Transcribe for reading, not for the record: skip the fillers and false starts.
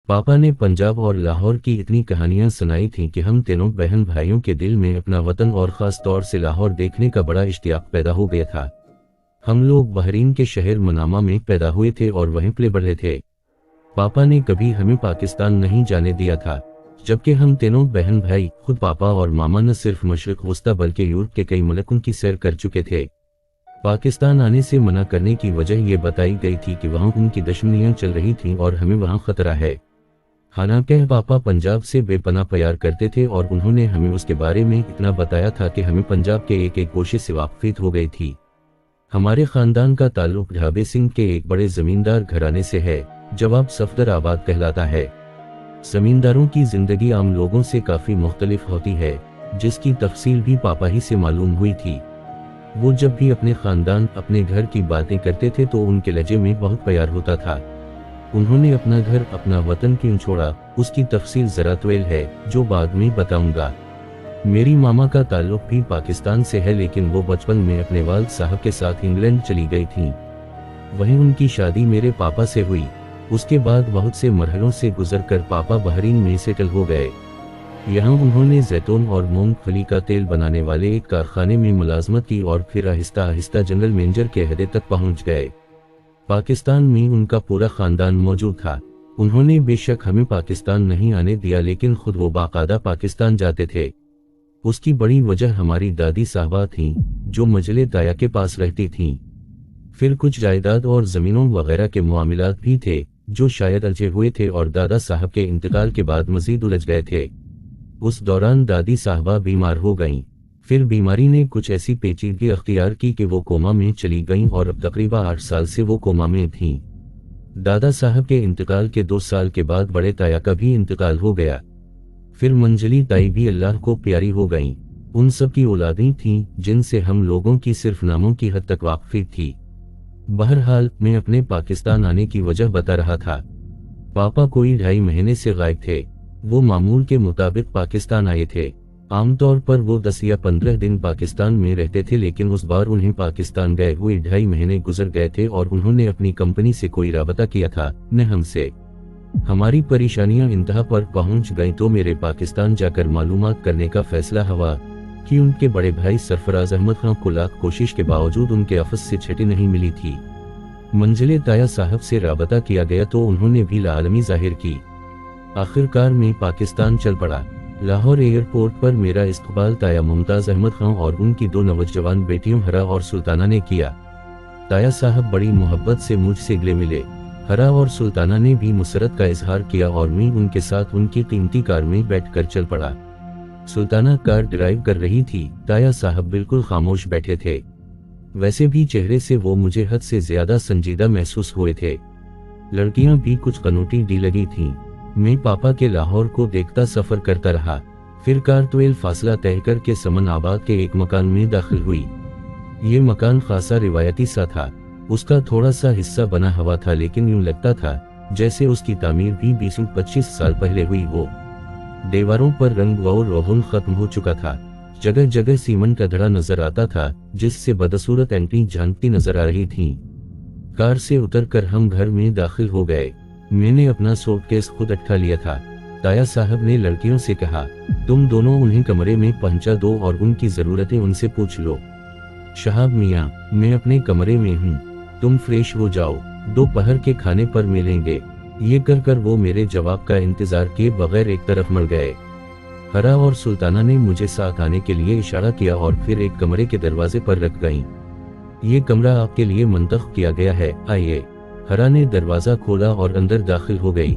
पापा ने पंजाब और लाहौर की इतनी कहानियां सुनाई थीं कि हम तीनों बहन भाइयों के दिल में अपना वतन और ख़ास तौर से लाहौर देखने का बड़ा इश्तियाक पैदा हो गया था। हम लोग बहरीन के शहर मनामा में पैदा हुए थे और वहीं पले बढ़े थे। पापा ने कभी हमें पाकिस्तान नहीं जाने दिया था, जबकि हम तीनों बहन भाई, खुद पापा और मामा न सिर्फ मशरिक़ वस्ता बल्कि यूरोप के कई मुल्कों की सैर कर चुके थे। पाकिस्तान आने से मना करने की वजह ये बताई गई थी कि वहाँ उनकी दुश्मनियाँ चल रही थीं और हमें वहाँ खतरा है। हालांकि पापा पंजाब से बेपनाह प्यार करते थे और उन्होंने हमें उसके बारे में इतना बताया था कि हमें पंजाब के एक एक गोशे से वाक़फ़ियत हो गई थी। हमारे ख़ानदान का ताल्लुक ढाबे सिंह के एक बड़े ज़मींदार घराने से है। जवाब सफदराबाद कहलाता है। ज़मींदारों की ज़िंदगी आम लोगों से काफ़ी मुख्तलिफ होती है, जिसकी तफसील भी पापा ही से मालूम हुई थी। वो जब भी अपने ख़ानदान, अपने घर की बातें करते थे तो उनके लहजे में बहुत प्यार होता था। उन्होंने अपना घर, अपना वतन क्यों छोड़ा, उसकी तफसील ज़रा तवील है, जो बाद में बताऊंगा। मेरी मामा का ताल्लुक भी पाकिस्तान से है, लेकिन वो बचपन में अपने वालिद साहब के साथ इंग्लैंड चली गई थीं। वहीं उनकी शादी मेरे पापा से हुई। उसके बाद बहुत से मरहलों से गुजरकर पापा बहरीन में सेटल हो गए। यहाँ उन्होंने जैतून और मूंगफली का तेल बनाने वाले एक कारखाने में मुलाजमत की और फिर आहिस्ता आहिस्ता जनरल मैनेजर के अहदे तक पहुँच गए। पाकिस्तान में उनका पूरा ख़ानदान मौजूद था। उन्होंने बेशक हमें पाकिस्तान नहीं आने दिया, लेकिन खुद वो बाकायदा पाकिस्तान जाते थे। उसकी बड़ी वजह हमारी दादी साहबा थीं, जो मजले ताया के पास रहती थीं। फिर कुछ जायदाद और ज़मीनों वगैरह के मामलात भी थे, जो शायद उलझे हुए थे और दादा साहब के इंतकाल के बाद मज़ीद उलझ गए थे। उस दौरान दादी साहबा बीमार हो गईं। फिर बीमारी ने कुछ ऐसी पेचीदगी अख्तियार की कि वो कोमा में चली गईं और अब तकरीबन 8 साल से वो कोमा में थीं। दादा साहब के इंतकाल के 2 साल के बाद बड़े ताया का भी इंतकाल हो गया। फिर मंजली ताई भी अल्लाह को प्यारी हो गईं। उन सब की औलादें थीं, जिनसे हम लोगों की सिर्फ नामों की हद तक वाक़फ़ी थी। बहरहाल मैं अपने पाकिस्तान आने की वजह बता रहा था। पापा कोई 2.5 महीने से गायब थे। वो मामूल के मुताबिक पाकिस्तान आए थे। आमतौर पर वो 10 या 15 दिन पाकिस्तान में रहते थे, लेकिन उस बार उन्हें पाकिस्तान गए हुए 2.5 महीने गुजर गए थे और उन्होंने अपनी कंपनी से कोई राबता किया था, न हमसे। हमारी परेशानियां इंतहा पर पहुंच गईं तो मेरे पाकिस्तान जाकर मालूमात करने का फैसला हुआ कि उनके बड़े भाई सरफराज अहमद खान को लाख कोशिश के बावजूद उनके ऑफिस से छुट्टी नहीं मिली थी। मंजिले ताया साहब से राबता किया गया तो उन्होंने भी लालमी जाहिर की। आखिरकार मैं पाकिस्तान चल पड़ा। लाहौर एयरपोर्ट पर मेरा इस्तकबाल ताया मुमताज़ अहमद खान और उनकी 2 नौजवान बेटियों हरा और सुल्ताना ने किया। ताया साहब बड़ी मोहब्बत से मुझसे गले मिले। हरा और सुल्ताना ने भी मुसरत का इजहार किया और मैं उनके साथ उनकी कीमती कार में बैठकर चल पड़ा। सुल्ताना कार ड्राइव कर रही थी, ताया साहब बिल्कुल खामोश बैठे थे। वैसे भी चेहरे से वो मुझे हद से ज्यादा संजीदा महसूस हुए थे। लड़कियां भी कुछ कनोटी डी लगी थीं। मैं पापा के लाहौर को देखता सफर करता रहा। फिर कार तवील फासला तय करके समन आबाद के एक मकान में दाखिल हुई। ये मकान खासा रिवायती सा था। उसका थोड़ा सा हिस्सा बना हुआ था, लेकिन यूं लगता था जैसे उसकी तामीर भी 20-25 साल पहले हुई हो। दीवारों पर रंग और रोहन खत्म हो चुका था। जगह जगह सीमेंट का धड़ा नजर आता था, जिससे बदसूरत एंटी झांकती नजर आ रही थीं। कार से उतरकर हम घर में दाखिल हो गए। मैंने अपना सूटकेस खुद उठा लिया था। ताया साहब ने लड़कियों से कहा, तुम दोनों उन्हें कमरे में पहुंचा दो और उनकी जरूरतें उनसे पूछ लो। शहाब मियाँ, मैं अपने कमरे में हूँ, तुम फ्रेश हो जाओ, दोपहर के खाने पर मिलेंगे। ये कर वो मेरे जवाब का इंतजार किए बगैर एक तरफ मर गए। हरा और सुल्ताना ने मुझे साथ आने के लिए इशारा किया और फिर एक कमरे के दरवाजे पर रख गईं। ये कमरा आपके लिए मुंतखब किया गया है, आइए। हरा ने दरवाजा खोला और अंदर दाखिल हो गई।